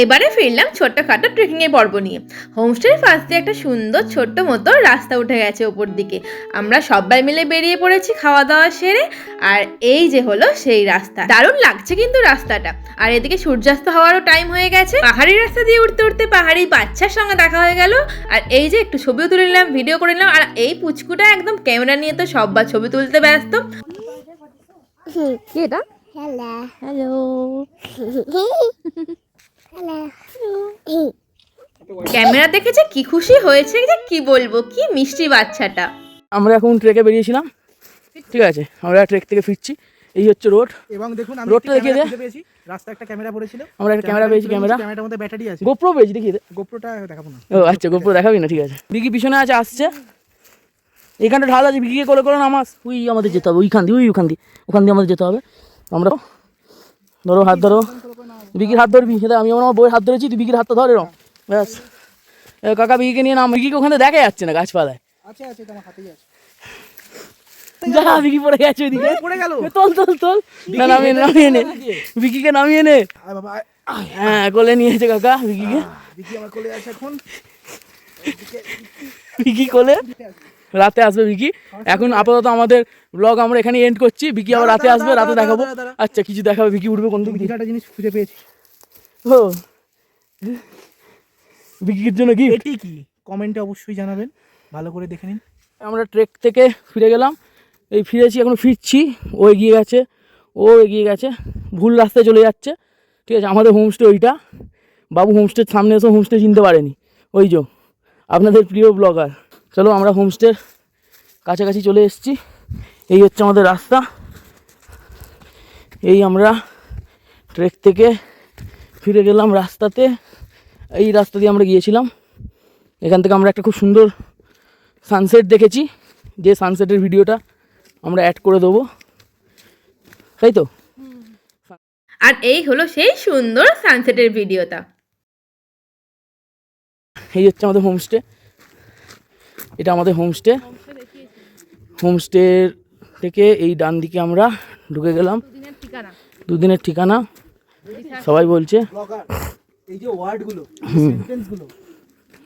এবারে ফিরলাম ছোট্টখাটো ট্রেকিং এর পর্ব নিয়ে। হোমস্টের পাশ দিয়ে একটা সুন্দর ছোট্ট মতো রাস্তা উঠে গেছে ওপর দিকে। আমরা সবাই মিলে বেরিয়ে পড়েছি খাওয়া দাওয়া সেরে। আর এই যে হলো সেই রাস্তা, দারুণ লাগছে কিন্তু রাস্তাটা। আর এদিকে সূর্যাস্ত হওয়ারও টাইম হয়ে গেছে। পাহাড়ি রাস্তা দিয়ে উঠতে উঠতে পাহাড়ি বাচ্চার সঙ্গে দেখা হয়ে গেল। আর এই যে একটু ছবিও তুলে নিলাম, ভিডিও করে নিলাম। আর এই পুচকুটা একদম ক্যামেরা নিয়ে তো সব্বার ছবি তুলতে ব্যস্ত। কি এটা? হ্যালো হ্যালো ক্যামেরা দেখেছে কি খুশি হয়েছে যে কি বলবো, কি মিষ্টি বাচ্চাটা। আমরা এখন ট্রেকে বেরিয়েছিলাম, ঠিক আছে, আমরা ট্রেক থেকে ফিরছি। এই হচ্ছে রোড, এবং দেখুন আমি রোডটা দেখিয়ে দে। পেয়েছি, রাস্তায় একটা ক্যামেরা পড়েছিল, আমরা একটা ক্যামেরা পেয়েছি, ক্যামেরাটার মধ্যে ব্যাটারি আছে, গোপ্রো পেয়েছি, দেখিয়ে দে। গোপ্রোটা দেখাবো না। ও আচ্ছা, গোপ্রো দেখাবি না, ঠিক আছে। বিকি পিছনে আছে, আসছে। এখানটা ঢাল আছে, বিকিকে করে করে নামাস। ওই আমাদের যেতে হবে, ওইখান দিয়ে ওখান দিয়ে আমাদের যেতে হবে। আমরা ধরো, হাত ধরো, বিকির হাত ধরবি। সেটা আমি আমার বইয়ের হাত ধরেছি, তুই বিকির হাতটা ধরে এরকম, ব্যাস। কাকা বিকিকে নিয়ে নাম। বিকিকে ওখানে দেখা যাচ্ছে না গাছপালায়। আছে আছে, তোমার হাতেই আছে। যা, বিকি পড়ে গেছে ওইদিকে, পড়ে গেল। তোল না, নামিয়ে নে বিকিকে, নামিয়ে নে। হ্যাঁ, কোলে নিয়েছে কাকা বিকিকে। বিকি আমার কোলে আছে এখন। বিকি কোলে, রাতে আসবে বিকি। এখন আপাতত আমাদের ব্লগ আমরা এখানে এন্ড করছি। বিকি আবার রাতে আসবে, রাতে দেখাবো। আচ্ছা, কিছু দেখাবে। বিকি উঠবে কোন দিক দিয়ে? একটা জিনিস খুঁজে পেয়েছি। ও, বিকির জন্য কি? এটি কি কমেন্টে অবশ্যই জানাবেন, ভালো করে দেখে নিন। আমরা ট্রেক থেকে ফিরে গেলাম, এই ফিরেছি, এখন ফিরছি। ও এগিয়ে গেছে, ভুল রাস্তায় চলে যাচ্ছে, ঠিক আছে। আমাদের হোমস্টে ওইটা, বাবু হোমস্টের সামনে এসে হোমস্টে চিনতে পারেনি। ওই যে আপনাদের প্রিয় ব্লগার। চলো, আমরা হোমস্টের কাছাকাছি চলে এসেছি। এই হচ্ছে আমাদের রাস্তা। এই আমরা ট্রেক থেকে ফিরে গেলাম রাস্তাতে। এই রাস্তা দিয়ে আমরা গিয়েছিলাম। এখান থেকে আমরা একটা খুব সুন্দর সানসেট দেখেছি, যে সানসেটের ভিডিওটা আমরা অ্যাড করে দেবো, তাই তো। আর এই হলো সেই সুন্দর সানসেটের ভিডিওটা। এই হচ্ছে আমাদের হোমস্টে, এটা আমাদের হোমস্টের থেকে এই ডান দিকে আমরা ঢুকে গেলাম। দুদিনের ঠিকানা সবাই বলছে। এই যে ওয়ার্ডগুলো, সেন্টেন্সগুলো,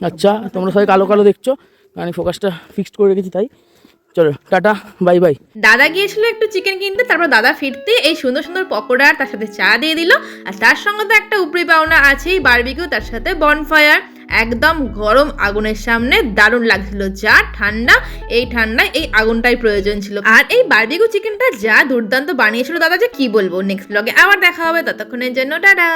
আচ্ছা, তোমরা সবাই কালো কালো দেখছো, আমি ফোকাসটা ফিক্সড করে রেখেছি, তাই। চলো, টাটা, বাই বাই। দাদা গিয়েছিল একটু চিকেন কিনতে, তারপর দাদা ফিরতে এই সুন্দর সুন্দর পকোড়া তার সাথে চা দিয়ে দিল। আর তার সঙ্গে তো একটা উপরি পাওনা আছেই, বারবিকিউ, তার সাথে বনফায়ার। একদম গরম আগুনের সামনে দারুণ লাগছিল, যা ঠান্ডা। এই ঠান্ডায় এই আগুনটাই প্রয়োজন ছিল। আর এই বারবিকিউ চিকেনটা যা দুর্দান্ত বানিয়েছিল দাদা, যে কি বলবো। নেক্সট ব্লগে আবার দেখা হবে, ততক্ষণের জন্য টাটা।